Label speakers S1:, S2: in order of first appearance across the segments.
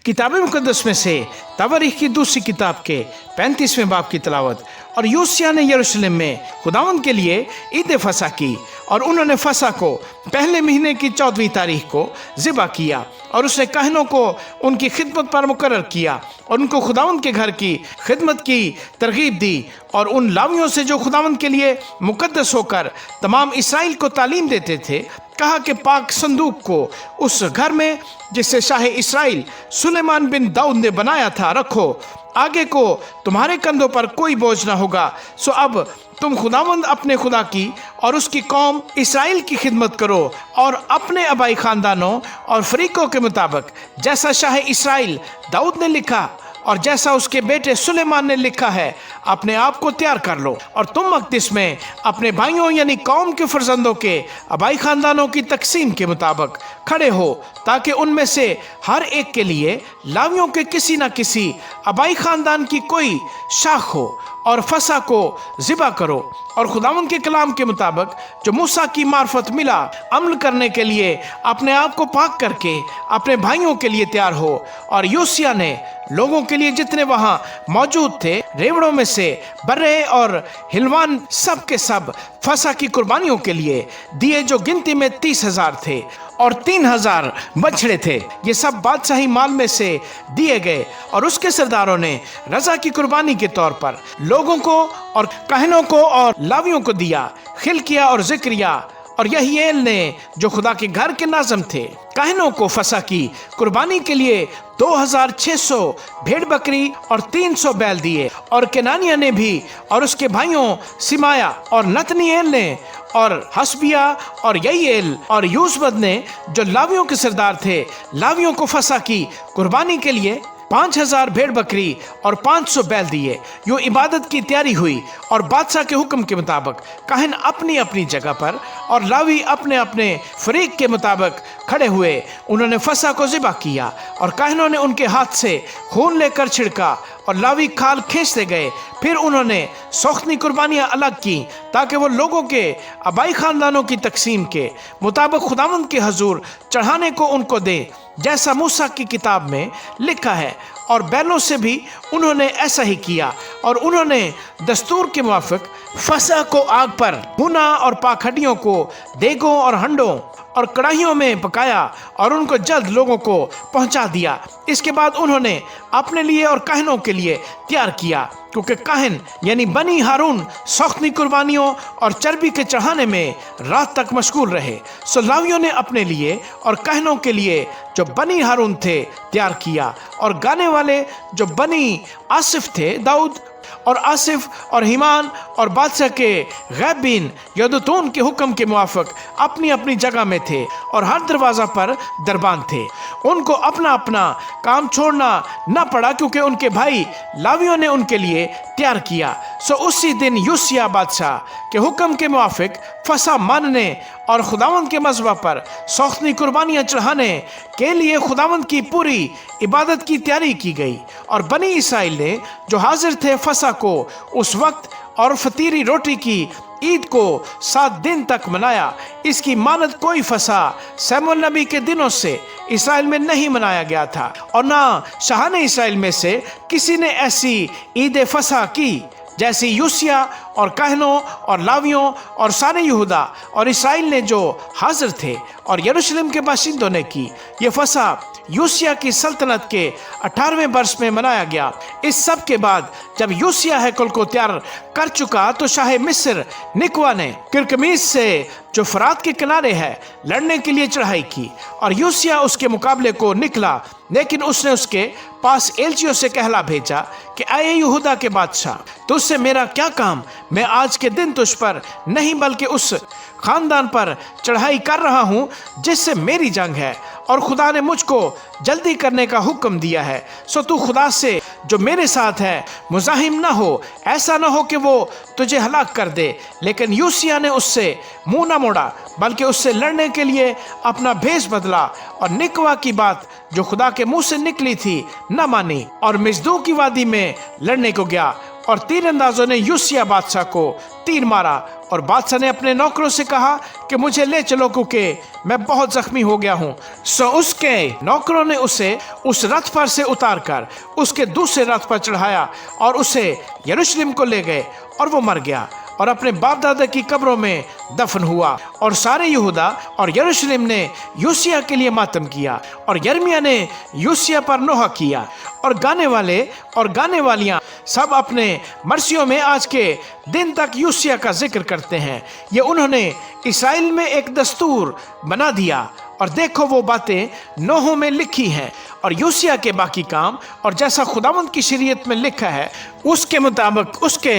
S1: किताब मुकद्दस में से तवारीख की दूसरी किताब के 35वें बाब की तिलावत। और यूसिया ने यरूशलेम में खुदावंद के लिए ईद फसा की, और उन्होंने फसा को पहले महीने की 14वीं तारीख को ज़िबा किया, और उसने कहनों को उनकी खिदमत पर मुकर्रर किया और उनको खुदावंद के घर की खिदमत की तरगीब दी। और उन लावियों से जो खुदावंद के लिए मुकद्दस होकर तमाम इसराइल को तालीम देते थे, कहा कि पाक संदूक को उस घर में जिसे शाह इसराइल सुलेमान बिन दाऊद ने बनाया था रखो, आगे को तुम्हारे कंधों पर कोई बोझ ना होगा। सो अब तुम खुदावंद अपने खुदा की और उसकी कौम इसराइल की खिदमत करो, और अपने आबाई खानदानों और फरीकों के मुताबिक जैसा शाह इसराइल दाऊद ने लिखा और जैसा उसके बेटे सुलेमान ने लिखा है, अपने आप को तैयार कर लो। और तुम मकदिस में अपने भाइयों यानी कौम के फर्जंदों के आबाई खानदानों की तकसीम के मुताबिक खड़े हो, ताकि उनमें से हर एक के लिए लावियों के किसी न किसी आबाई खानदान की कोई शाख हो, और फसा को ज़िबा करो और खुदावंद के कलाम के मुताबिक जो मूसा की मार्फत मिला अमल करने के लिए अपने आप को पाक करके अपने भाइयों के लिए तैयार हो। और यूसिया ने लोगों के लिए जितने वहां मौजूद थे, रेवड़ों में से बर्रे और हिलवान सब के सब फसा की कुर्बानियों के लिए दिए, जो गिनती में 30,000 थे, और 3,000 बछड़े थे। ये सब बादशाही माल में से दिए गए। और उसके सरदारों ने रजा की कुर्बानी के तौर पर लोगों को और कहनों को और लावियों को दिया, खिलकिया और जिक्रिया और यहीएल ने जो खुदा के घर के नाज़िम थे। कहनों को फसा की कुर्बानी के लिए 2,600 भेड़ बकरी और 300 बैल दिए। और केनानिया ने भी और उसके भाइयों सिमाया और नतनीएल ने और हसबिया और यहीएल और यूसबद ने जो लावियों के सरदार थे, लावियों को फसा की कुर्बानी के लिए 5,000 भेड़ बकरी और 500 बैल दिए। यूं इबादत की तैयारी हुई, और बादशाह के हुक्म के मुताबिक कहन अपनी अपनी जगह पर और लावी अपने अपने फरीक के मुताबिक खड़े हुए। उन्होंने फसा को ज़िबा किया, और कहनों ने उनके हाथ से खून लेकर छिड़का, और लावी खाल खींचते गए। फिर उन्होंने सौख्तनी कुर्बानियाँ अलग की, ताकि वो लोगों के आबाई खानदानों की तकसीम के मुताबिक खुदावंद के हजूर चढ़ाने को उनको दे, जैसा मूसा की किताब में लिखा है। और बैलों से भी उन्होंने ऐसा ही किया, और उन्होंने दस्तूर के मुताबिक फसा को आग पर भुना और पाखड़ियों को देगों और हंडों और कढ़ाइयों में पकाया, और उनको जल्द लोगों को पहुंचा दिया। इसके बाद उन्होंने अपने लिए और कहनों के लिए तैयार किया, क्योंकि कहन यानी बनी हारून सौख्तनी कुर्बानियों और चर्बी के चढ़ाने में रात तक मशगूल रहे। सो लावियों ने अपने लिए और कहनों के लिए जो बनी हारून थे तैयार किया, और गाने वाले जो बनी आसिफ थे, दाऊद और आसिफ और हिमान और बादशाह के गैबीन यदूतून के हुक्म के मुवाफिक अपनी अपनी जगह में थे, और हर दरवाज़ा पर दरबान थे। उनको अपना अपना काम छोड़ना न पड़ा, क्योंकि उनके भाई लावियों ने उनके लिए तैयार किया। सो उसी दिन यूसिया बादशाह के हुक्म के मुवाफिक फसा मानने और खुदावंद के मज़बा पर सौख्तनी कुर्बानियाँ चढ़ाने के लिए खुदावंद की पूरी इबादत की तैयारी की गई। और बनी इसराइल ने जो हाजिर थे फसा को उस वक्त और फतीरी रोटी की ईद को 7 दिन तक मनाया। इसकी मानद कोई फसा सैमुअल नबी के दिनों से इसराइल में नहीं मनाया गया था, और ना शाहाने इसराइल में से किसी ने ऐसी ईद फसा की जैसे यूसिया और कहनों और लावियों और सारे यहूदा और इसराइल ने जो हाजिर थे और यरूशलेम के बाशिंदों ने की। ये फसा यूसिया की सल्तनत के 18वें वर्ष में मनाया गया। इस सब के बाद जब यूसिया हैकल को तैयार कर चुका, तो शाह मिस्र निकवा ने किरकमीस से जो फरात के किनारे है लड़ने के लिए चढ़ाई की, और यूसिया उसके मुकाबले को निकला। लेकिन उसने उसके पास एलचियों से कहला भेजा कि आए यहूदा के बादशाह, तुझसे मेरा क्या काम? मैं आज के दिन तुझ पर नहीं बल्कि उस खानदान पर चढ़ाई कर रहा हूँ जिससे मेरी जंग है, और खुदा ने मुझको जल्दी करने का हुक्म दिया है। सो तू खुदा से जो मेरे साथ है मुजाहिम ना हो, ऐसा ना हो कि वो तुझे हलाक कर दे। लेकिन यूसिया ने उससे मुंह ना मोड़ा, बल्कि उससे लड़ने के लिए अपना भेष बदला, और निकवा की बात जो खुदा के मुंह से निकली थी न मानी, और मिजदू की वादी में लड़ने को गया। और तीरंदाजों ने यूसिया बादशाह को तीर मारा और बादशाह ने अपने नौकरों से कहा कि मुझे ले चलो क्योंकि मैं बहुत जख्मी हो गया हूँ। सो उसके नौकरों ने उसे उस रथ पर से उतार कर उसके दूसरे रथ पर चढ़ाया और उसे यरूशलेम को ले गए और वो मर गया और अपने बाप दादा की कब्रों में दफन हुआ। और सारे यहूदा और यरूशलेम ने यूसिया के लिए मातम किया और यिर्मयाह ने यूसिया पर नोहा किया। और गाने वाले और गाने वालियाँ सब अपने मरसियों में आज के दिन तक यूसिया का जिक्र करते हैं। ये उन्होंने इसराइल में एक दस्तूर बना दिया और देखो वो बातें नोह में लिखी हैं और यूसिया के बाकी काम और जैसा खुदावंद की शरीयत में लिखा है उसके मुताबिक उसके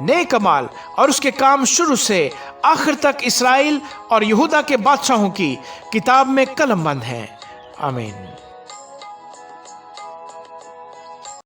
S1: नेक अमाल और उसके काम शुरू से आखिर तक इसराइल और यहूदा के बादशाहों की किताब में कलमबंद हैं। आमीन।